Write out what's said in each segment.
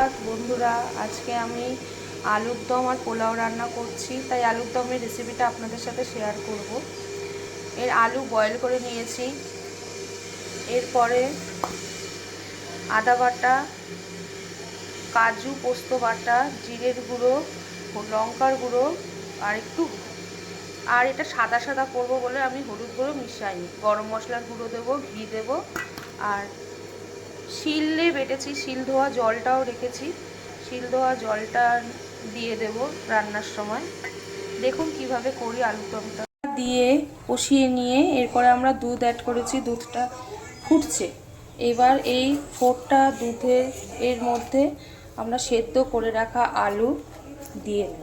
সুপ্রভাত বন্ধুরা। আজকে আমি আলুর দম আর পোলাও রান্না করছি, তাই আলুর দমের রেসিপিটা আপনাদের সাথে শেয়ার করব। এর আলু বয়েল করে নিয়েছি, এরপরে আদা বাটা, কাজু পোস্ত বাটা, জিরের গুঁড়ো, লঙ্কার গুঁড়ো আর এটা সাদা সাদা করবো বলে আমি হলুদ গুঁড়ো মিশাই, গরম মশলার গুঁড়ো দেবো, ঘি দেবো, আর শিলে বেটেছি, শিল ধোয়া জলটাও রেখেছি, শিল ধোয়া জলটা দিয়ে দেব রান্নার সময়। দেখুন কিভাবে করি আলুর দমটা। দিয়ে কষিয়ে নিয়ে এরপরে আমরা দুধ অ্যাড করেছি, দুধটা ফুটছে। এবার এই ফোটটা দুধের এর মধ্যে আমরা সেদ্ধ করে রাখা আলু দিয়ে দেব।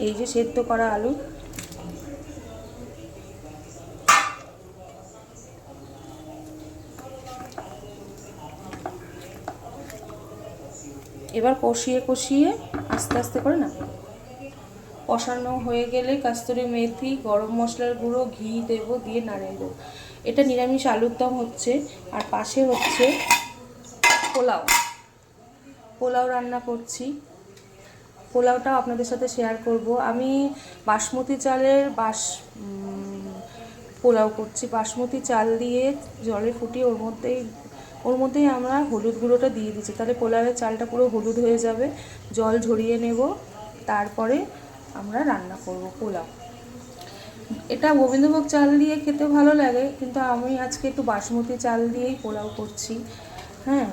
এই যে সেদ্ধ করা আলু, এবার কষিয়ে কষিয়ে আস্তে আস্তে করে না কষানো হয়ে গেলে কাস্তুরি মেথি, গরম মশলার গুঁড়ো, ঘি দেবো, দিয়ে নাড়িয়ে দেবো। এটা নিরামিষ আলুর দম হচ্ছে। আর পাশে হচ্ছে পোলাও রান্না করছি। পোলাওটাও আপনাদের সাথে শেয়ার করব। আমি বাসমতি চালের পোলাও করছি। বাসমতি চাল দিয়ে জলে ফুটিয়ে ওর মধ্যেই আমরা হলুদ গুঁড়োটা দিয়ে দিচ্ছি, তাহলে পোলাওয়ের চালটা পুরো হলুদ হয়ে যাবে। জল ঝরিয়ে নেব, তারপরে আমরা রান্না করব পোলাও। এটা গোবিন্দভোগ চাল দিয়ে খেতে ভালো লাগে, কিন্তু আমি আজকে একটু বাসমতি চাল দিয়েই পোলাও করছি। হ্যাঁ,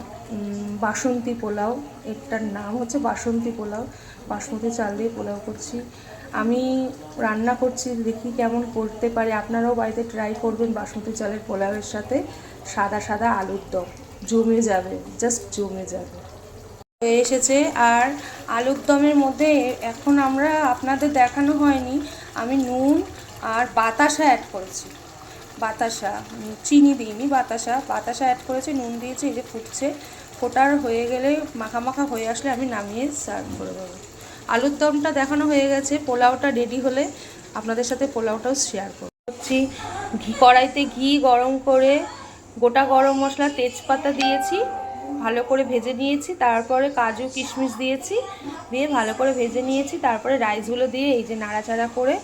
বাসন্তী পোলাও, এটার নাম হচ্ছে বাসন্তী পোলাও। বাসমতি চাল দিয়ে পোলাও করছি। আমি রান্না করছি, দেখি কেমন করতে পারি। আপনারাও বাড়িতে ট্রাই করবেন বাসমতি চালের পোলাওয়ের সাথে সাদা সাদা আলুর দম। জমে যাবে, জাস্ট জমে যাবে। হয়ে এসেছে। আর আলুর দমের মধ্যে এখন আমরা আপনাদের দেখানো হয়নি, আমি নুন আর বাতাসা অ্যাড করেছি। বাতাসা, চিনি দিইনি, বাতাসা অ্যাড করেছি, নুন দিয়েছি। এই যে ফুটছে, ফোটার হয়ে গেলে মাখা মাখা হয়ে আসলে আমি নামিয়ে সার্ভ করে দেবো। আলুর দমটা দেখানো হয়ে গেছে, পোলাওটা রেডি হলে আপনাদের সাথে পোলাওটাও শেয়ার করছি। কড়াইতে ঘি গরম করে গোটা গরম মশলা, তেজপাতা দিয়েছি, ভালো করে ভেজে নিয়েছি। তারপরে কাজু কিশমিশ দিয়েছি, দিয়ে ভালো করে ভেজে নিয়েছি। তারপরে রাইসগুলো দিয়ে এই যে নাড়াচাড়া করে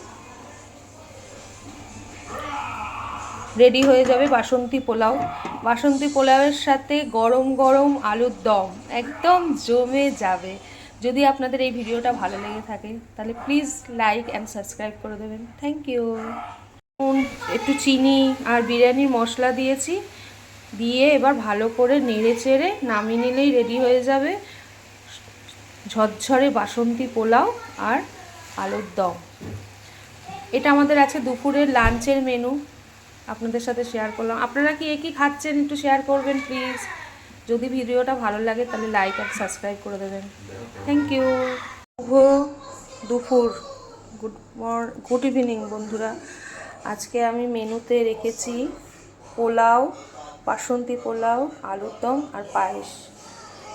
রেডি হয়ে যাবে বাসন্তী পোলাও। বাসন্তী পোলাওয়ের সাথে গরম গরম আলুর দম একদম জমে যাবে। যদি আপনাদের এই ভিডিওটা ভালো লেগে থাকে তাহলে প্লিজ লাইক অ্যান্ড সাবস্ক্রাইব করে দেবেন। Thank you. একটু চিনি আর বিরিয়ানির মশলা দিয়েছি, দিয়ে এবার ভালো করে নেড়ে চেড়ে নামিয়ে নিলেই রেডি হয়ে যাবে ঝরঝরে বাসন্তী পোলাও আর আলুর দম। এটা আমাদের আছে দুপুরের লাঞ্চের মেনু, আপনাদের সাথে শেয়ার করলাম। আপনারা কি একই খাচ্ছেন একটু শেয়ার করবেন প্লিজ। যদি ভিডিওটা ভালো লাগে তাহলে লাইক আর সাবস্ক্রাইব করে দেবেন। Thank you. দুপুর, গুড ইভিনিং বন্ধুরা। আজকে আমি মেনুতে রেখেছি পোলাও, বাসন্তী পোলাও, আলুর দম আর পায়েস।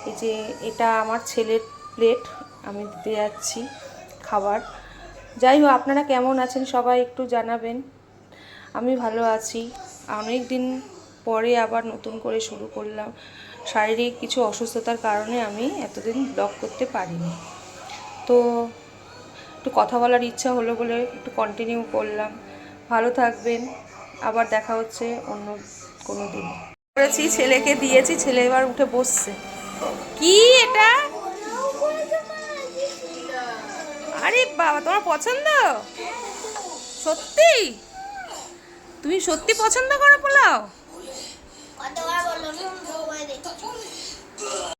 এই যে এটা আমার ছেলের প্লেট, আমি দিতে যাচ্ছি খাবার। যাই হোক, আপনারা কেমন আছেন সবাই একটু জানাবেন। আমি ভালো আছি। অনেক দিন পরে আবার নতুন করে শুরু করলাম। শারীরিক কিছু অসুস্থতার কারণে আমি এতদিন ব্লগ করতে পারিনি, তো একটু কথা বলার ইচ্ছা হলো বলে একটু কন্টিনিউ করলাম। ভালো থাকবেন, আবার দেখা হচ্ছে অন্য কোনো দিন। করেছি, ছেলেকে দিয়েছি, ছেলে এবার উঠে বসছে। কি এটা? আরে বাবা, তোমার পছন্দ? সত্যি? তুমি সত্যি পছন্দ করো পোলাও?